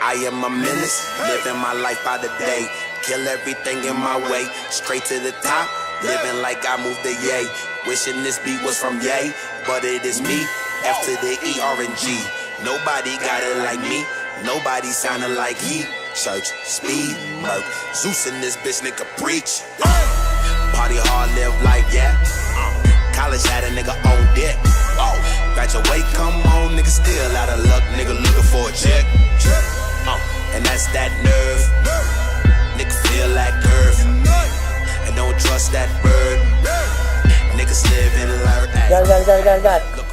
I am a menace, living my life by the day. Kill everything in my way, straight to the top, living like I moved the yay. Wishing this beat was from Yay, but it is me, F to the E, R, and G. Nobody got it like me, nobody sounding like he. Church, speed, murk, Zeus in this bitch, nigga preach. Party hard, live life, yeah. College had a nigga on deck. Graduate, come on, nigga still out of luck, nigga looking for a check. And that's that nerve, nigga feel that curve, and don't trust that bird. Niggas live and learn. God.